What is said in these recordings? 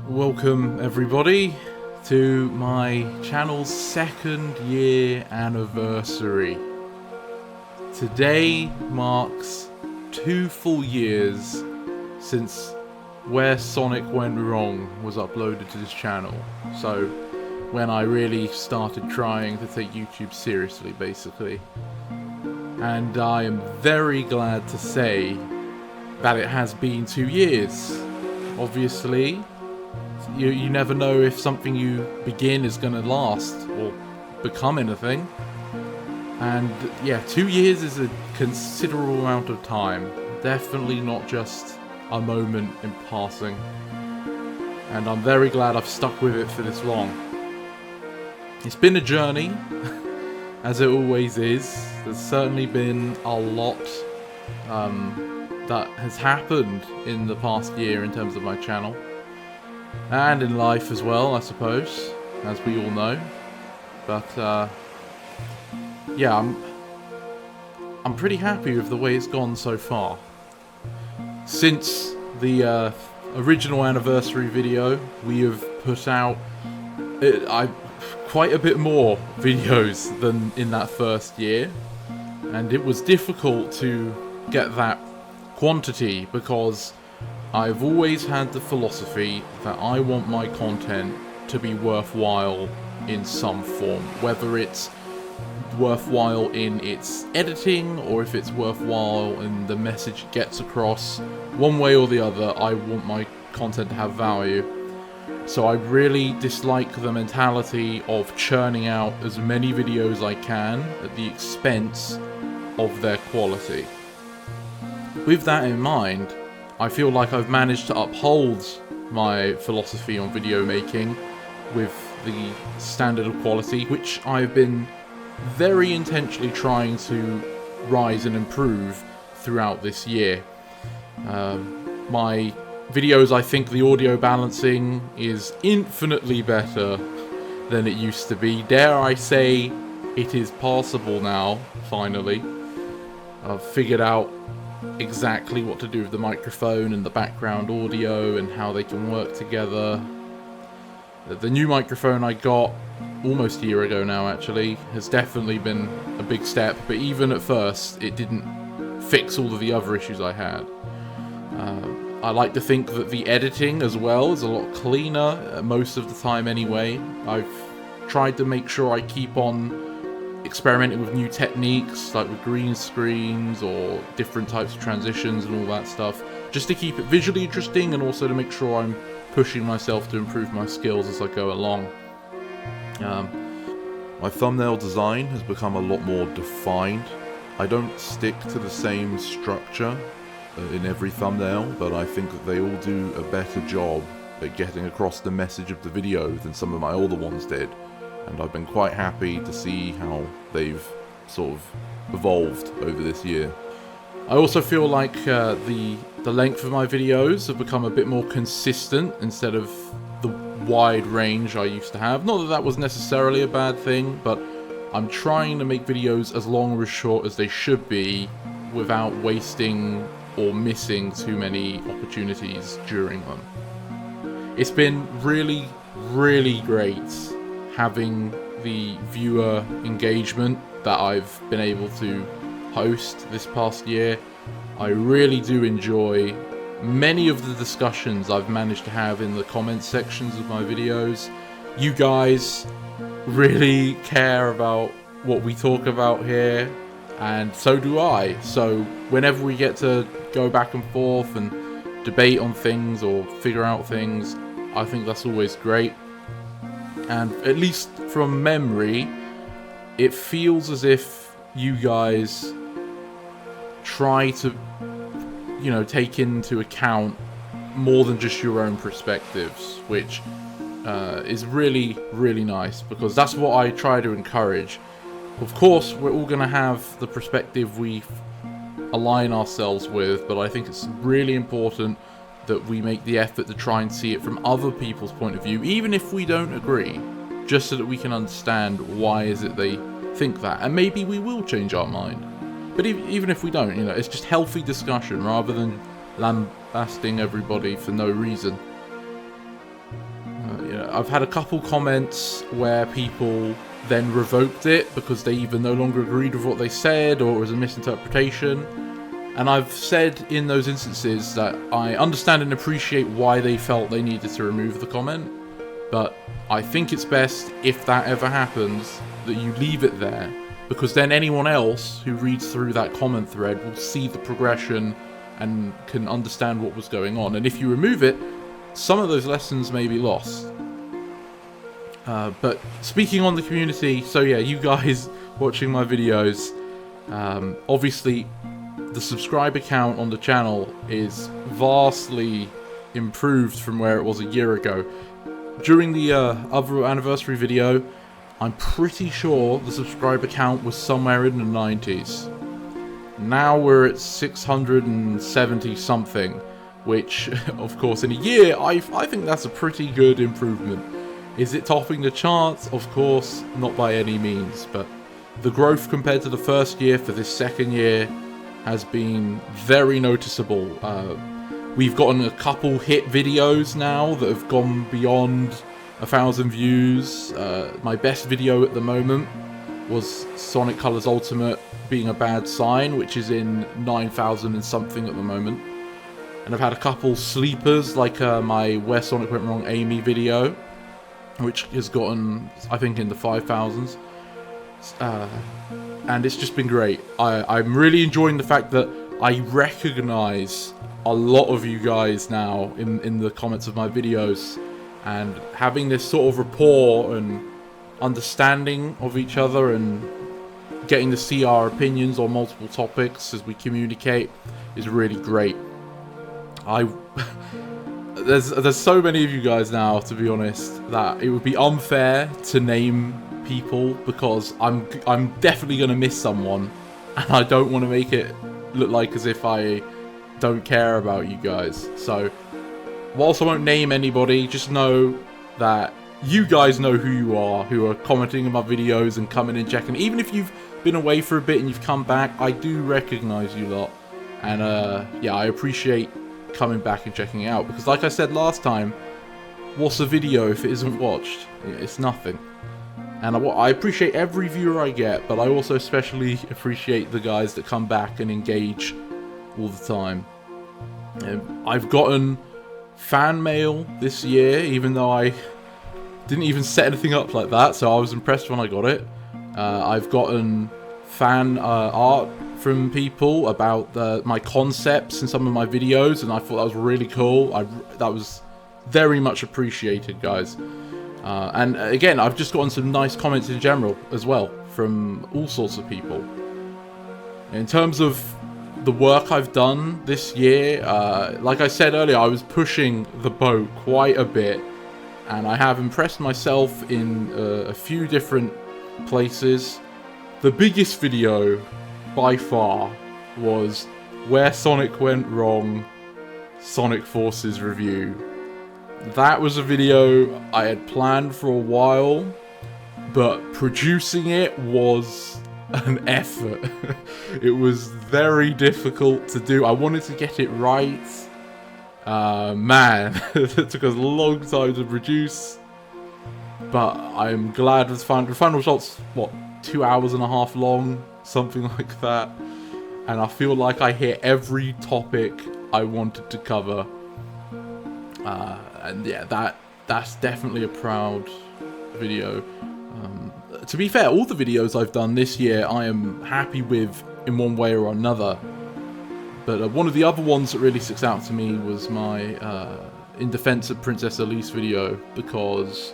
Welcome everybody to my channel's 2nd year anniversary. Today marks 2 full years since Where Sonic Went Wrong was uploaded to this channel. So when I really started trying to take YouTube seriously, basically. And I am very glad to say that it has been 2 years. Obviously, you never know if something you begin is going to last or become anything. And yeah, 2 years is a considerable amount of time. Definitely not just a moment in passing. And I'm very glad I've stuck with it for this long. It's been a journey, as it always is. There's certainly been a lot that has happened in the past year in terms of my channel. And in life as well, I suppose, as we all know. But yeah, I'm pretty happy with the way it's gone so far. Since the original anniversary video, we have put out quite a bit more videos than in that first year, and it was difficult to get that quantity because I've always had the philosophy that I want my content to be worthwhile in some form, whether it's worthwhile in its editing or if it's worthwhile in the message it gets across. One way or the other, I want my content to have value. So I really dislike the mentality of churning out as many videos as I can at the expense of their quality. With that in mind, I feel like I've managed to uphold my philosophy on video making with the standard of quality, which I've been very intentionally trying to rise and improve throughout this year. My videos, I think the audio balancing is infinitely better than it used to be. Dare I say, it is passable now, finally. I've figured out exactly what to do with the microphone and the background audio and how they can work together. The new microphone I got almost a year ago now, actually, has definitely been a big step, but even at first it didn't fix all of the other issues I had. I like to think that the editing as well is a lot cleaner most of the time anyway. I've tried to make sure I keep on experimenting with new techniques, like with green screens or different types of transitions and all that stuff, just to keep it visually interesting and also to make sure I'm pushing myself to improve my skills as I go along. My thumbnail design has become a lot more defined. I don't stick to the same structure in every thumbnail, but I think that they all do a better job at getting across the message of the video than some of my older ones did. And I've been quite happy to see how they've sort of evolved over this year. I also feel like the length of my videos have become a bit more consistent instead of the wide range I used to have. Not that that was necessarily a bad thing, but I'm trying to make videos as long or as short as they should be without wasting or missing too many opportunities during them. It's been really, really great having the viewer engagement that I've been able to host this past year. I really do enjoy many of the discussions I've managed to have in the comment sections of my videos. You guys really care about what we talk about here, and so do I. So whenever we get to go back and forth and debate on things or figure out things, I think that's always great. And at least from memory, it feels as if you guys try to, take into account more than just your own perspectives, which is really, really nice, because that's what I try to encourage. Of course, we're all going to have the perspective we align ourselves with, but I think it's really important that we make the effort to try and see it from other people's point of view, even if we don't agree, just so that we can understand why is it they think that, and maybe we will change our mind. But even if we don't, it's just healthy discussion rather than lambasting everybody for no reason. I've had a couple comments where people then revoked it because they either no longer agreed with what they said or it was a misinterpretation. And I've said in those instances that I understand and appreciate why they felt they needed to remove the comment, but I think it's best, if that ever happens, that you leave it there, because then anyone else who reads through that comment thread will see the progression and can understand what was going on. And if you remove it, some of those lessons may be lost. But speaking on the community, so yeah, you guys watching my videos, obviously the subscriber count on the channel is vastly improved from where it was a year ago. During the other anniversary video, I'm pretty sure the subscriber count was somewhere in the 90s. Now we're at 670 something, which, of course, in a year, I think that's a pretty good improvement. Is it topping the charts? Of course, not by any means, but the growth compared to the first year for this second year has been very noticeable. We've gotten a couple hit videos now that have gone beyond 1,000 views. My best video at the moment was Sonic Colors Ultimate being a bad sign, which is in 9,000 and something at the moment. And I've had a couple sleepers, like my Where Sonic Went Wrong Amy video, which has gotten, I think, in the 5,000s. And it's just been great. I'm really enjoying the fact that I recognize a lot of you guys now in the comments of my videos, and having this sort of rapport and understanding of each other and getting to see our opinions on multiple topics as we communicate is really great. There's so many of you guys now, to be honest, that it would be unfair to name people, because I'm definitely going to miss someone, and I don't want to make it look like as if I don't care about you guys. So whilst I won't name anybody, just know that you guys know who are commenting on my videos and coming and checking. Even if you've been away for a bit and you've come back, I do recognize you lot, and yeah, I appreciate coming back and checking it out, because like I said last time, what's a video if it isn't watched? It's nothing. And I appreciate every viewer I get, but I also especially appreciate the guys that come back and engage all the time. I've gotten fan mail this year, even though I didn't even set anything up like that, so I was impressed when I got it. I've gotten fan art from people about my concepts in some of my videos, and I thought that was really cool. That was very much appreciated, guys. And again, I've just gotten some nice comments in general as well from all sorts of people. In terms of the work I've done this year, like I said earlier, I was pushing the boat quite a bit, and I have impressed myself in a few different places. The biggest video by far was Where Sonic Went Wrong, Sonic Forces review. That was a video I had planned for a while, but producing it was an effort. It was very difficult to do. I wanted to get it right. Man, it took us a long time to produce, but I'm glad the final result's, what, 2 hours and a half long, something like that, and I feel like I hit every topic I wanted to cover. And yeah, that's definitely a proud video. To be fair, all the videos I've done this year I am happy with in one way or another. But one of the other ones that really sticks out to me was my In Defense of Princess Elise video, because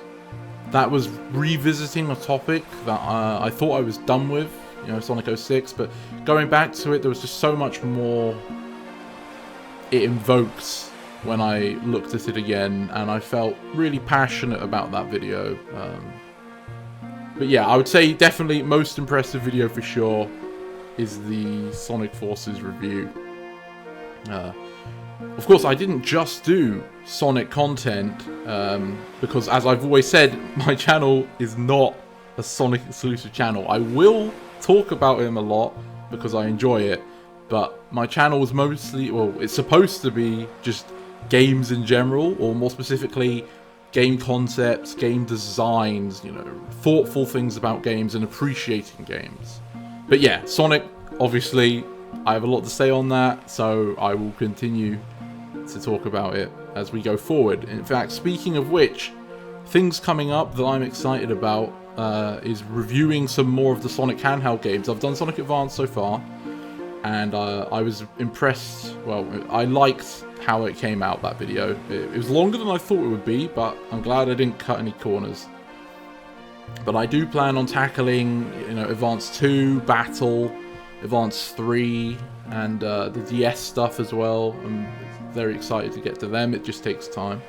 that was revisiting a topic that I thought I was done with, you know, Sonic 06, but going back to it, there was just so much more it invoked when I looked at it again, and I felt really passionate about that video. But yeah, I would say definitely most impressive video for sure is the Sonic Forces review. Of course, I didn't just do Sonic content, because as I've always said, my channel is not a Sonic exclusive channel. I will talk about him a lot because I enjoy it, but my channel is mostly, well, it's supposed to be just games in general, or more specifically, game concepts, game designs, you know, thoughtful things about games and appreciating games. But yeah, Sonic, obviously, I have a lot to say on that, so I will continue to talk about it as we go forward. In fact, speaking of which, things coming up that I'm excited about is reviewing some more of the Sonic handheld games. I've done Sonic Advance so far, and I was impressed. Well, I liked how it came out, that video. It was longer than I thought it would be, but I'm glad I didn't cut any corners. But I do plan on tackling, you know, Advance 2, Battle, Advance 3, and the DS stuff as well. I'm very excited to get to them. It just takes time.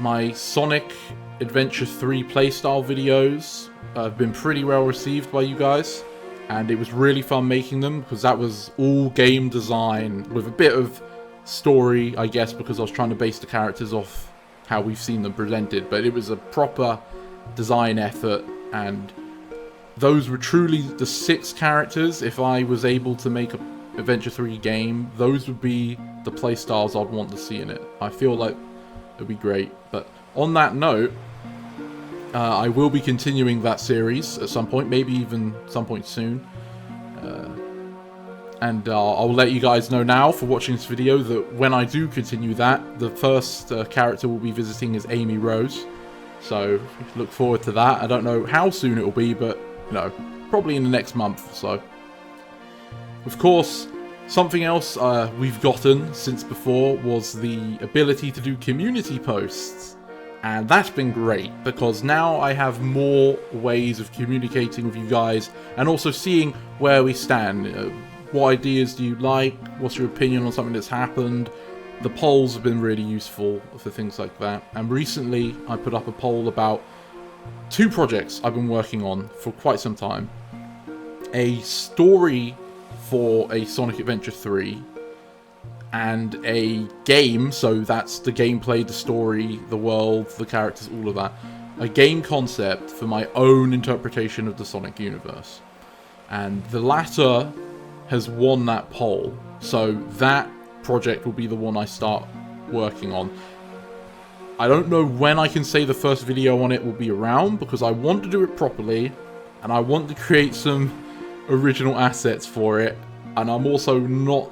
My Sonic Adventure 3 playstyle videos have been pretty well received by you guys, and it was really fun making them because that was all game design with a bit of story, I guess, because I was trying to base the characters off how we've seen them presented, but it was a proper design effort, and those were truly the 6 characters. If I was able to make an Adventure 3 game, those would be the playstyles I'd want to see in it. I feel like it'd be great. But on that note, I will be continuing that series at some point, maybe even some point soon. And I'll let you guys know now for watching this video that when I do continue that, the first character we'll be visiting is Amy Rose. So look forward to that. I don't know how soon it will be, but you know, probably in the next month or so. Of course, something else we've gotten since before was the ability to do community posts. And that's been great, because now I have more ways of communicating with you guys and also seeing where we stand. What ideas do you like? What's your opinion on something that's happened? The polls have been really useful for things like that. And recently, I put up a poll about 2 projects I've been working on for quite some time. A story for a Sonic Adventure 3, and a game, so that's the gameplay, the story, the world, the characters, all of that. A game concept for my own interpretation of the Sonic universe. And the latter has won that poll, so that project will be the one I start working on. I don't know when I can say the first video on it will be around, because I want to do it properly, and I want to create some original assets for it, and I'm also not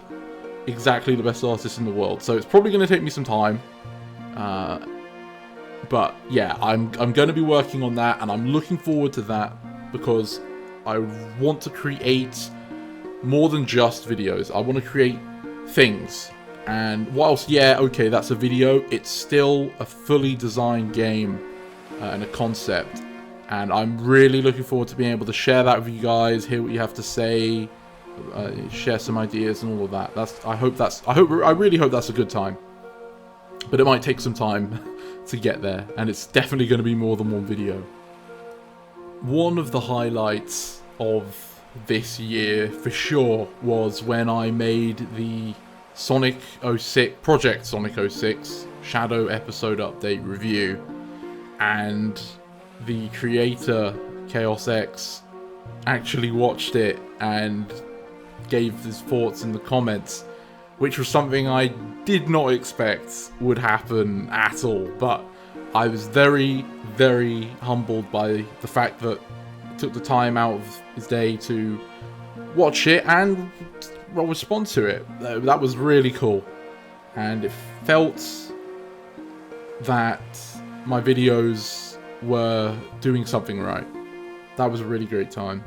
exactly the best artist in the world, so it's probably going to take me some time. But yeah, I'm going to be working on that, and I'm looking forward to that, because I want to create more than just videos. I want to create things. And whilst, yeah, okay, that's a video, it's still a fully designed game and a concept. And I'm really looking forward to being able to share that with you guys, hear what you have to say, share some ideas and all of that. I really hope that's a good time. But it might take some time to get there, and it's definitely going to be more than one video. One of the highlights of this year, for sure, was when I made the Sonic 06, Project Sonic 06 Shadow Episode Update review, and the creator, Chaos X, actually watched it and gave his thoughts in the comments, which was something I did not expect would happen at all, but I was very, very humbled by the fact that he took the time out of his day to watch it and respond to it. That was really cool, and it felt that my videos were doing something right. That was a really great time,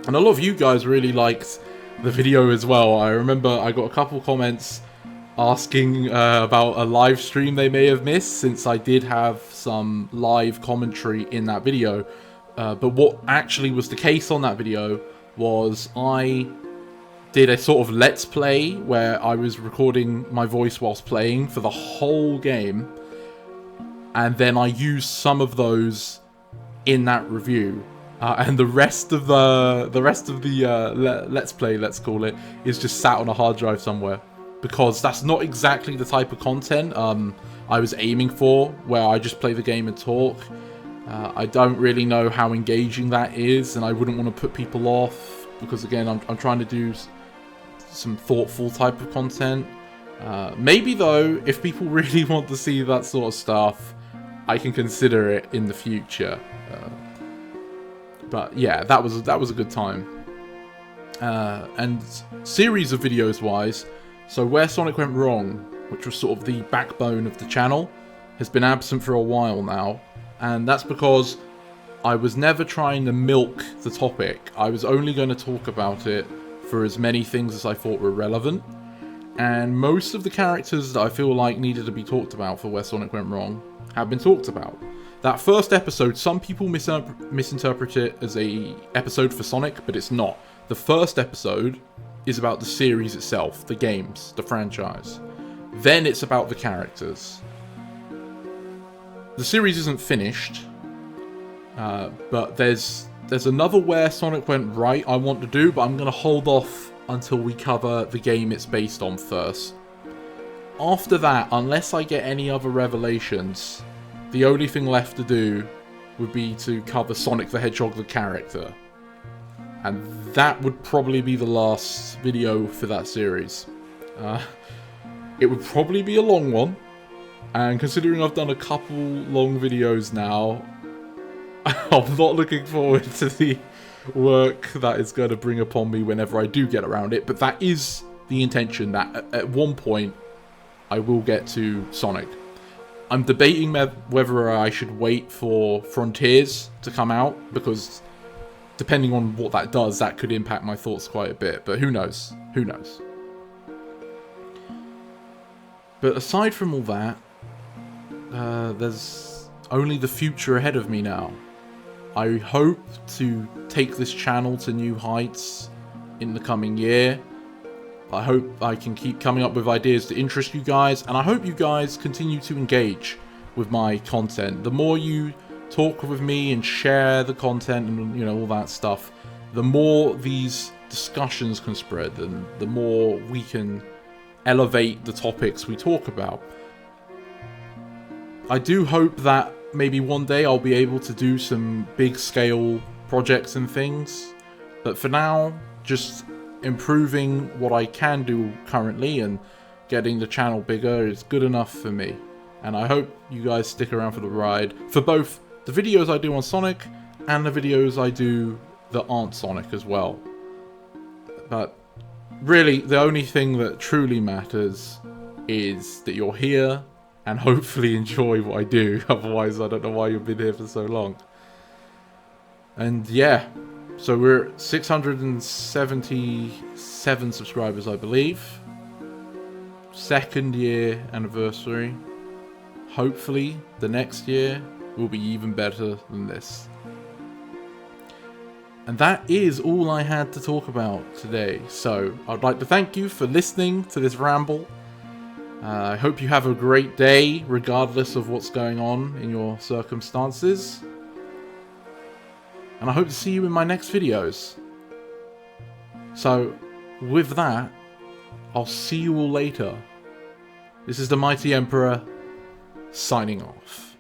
and a lot of you guys really liked the video as well. I remember I got a couple comments asking about a live stream they may have missed, since I did have some live commentary in that video. But what actually was the case on that video was I did a sort of let's play where I was recording my voice whilst playing for the whole game, and then I used some of those in that review. And the rest of the let's play, let's call it, is just sat on a hard drive somewhere, because that's not exactly the type of content I was aiming for, where I just play the game and talk. I don't really know how engaging that is, and I wouldn't want to put people off, because again, I'm trying to do some thoughtful type of content. Maybe though, if people really want to see that sort of stuff, I can consider it in the future. But yeah, that was a good time. And series of videos wise, so Where Sonic Went Wrong, which was sort of the backbone of the channel, has been absent for a while now, and that's because I was never trying to milk the topic. I was only going to talk about it for as many things as I thought were relevant, and most of the characters that I feel like needed to be talked about for Where Sonic Went Wrong have been talked about. That first episode, some people misinterpret it as a episode for Sonic, but it's not. The first episode is about the series itself, the games, the franchise. Then it's about the characters. The series isn't finished, but there's another Where Sonic Went Right I want to do, but I'm going to hold off until we cover the game it's based on first. After that, unless I get any other revelations, the only thing left to do would be to cover Sonic the Hedgehog the character. And that would probably be the last video for that series. It would probably be a long one, and considering I've done a couple long videos now, I'm not looking forward to the work that is going to bring upon me whenever I do get around it, but that is the intention, that at one point I will get to Sonic. I'm debating whether I should wait for Frontiers to come out, because depending on what that does, that could impact my thoughts quite a bit, but who knows? Who knows? But aside from all that, there's only the future ahead of me now. I hope to take this channel to new heights in the coming year. I hope I can keep coming up with ideas to interest you guys, and I hope you guys continue to engage with my content. The more you talk with me and share the content and, you know, all that stuff, the more these discussions can spread, and the more we can elevate the topics we talk about. I do hope that maybe one day I'll be able to do some big scale projects and things, but for now, just improving what I can do currently and getting the channel bigger is good enough for me. And I hope you guys stick around for the ride, for both the videos I do on Sonic and the videos I do that aren't Sonic as well. But really, the only thing that truly matters is that you're here and hopefully enjoy what I do. Otherwise, I don't know why you've been here for so long. And yeah, so we're at 677 subscribers, I believe. 2nd year anniversary. Hopefully, the next year will be even better than this. And that is all I had to talk about today. So, I'd like to thank you for listening to this ramble. I hope you have a great day, regardless of what's going on in your circumstances. And I hope to see you in my next videos. So, with that, I'll see you all later. This is the Mighty Emperor, signing off.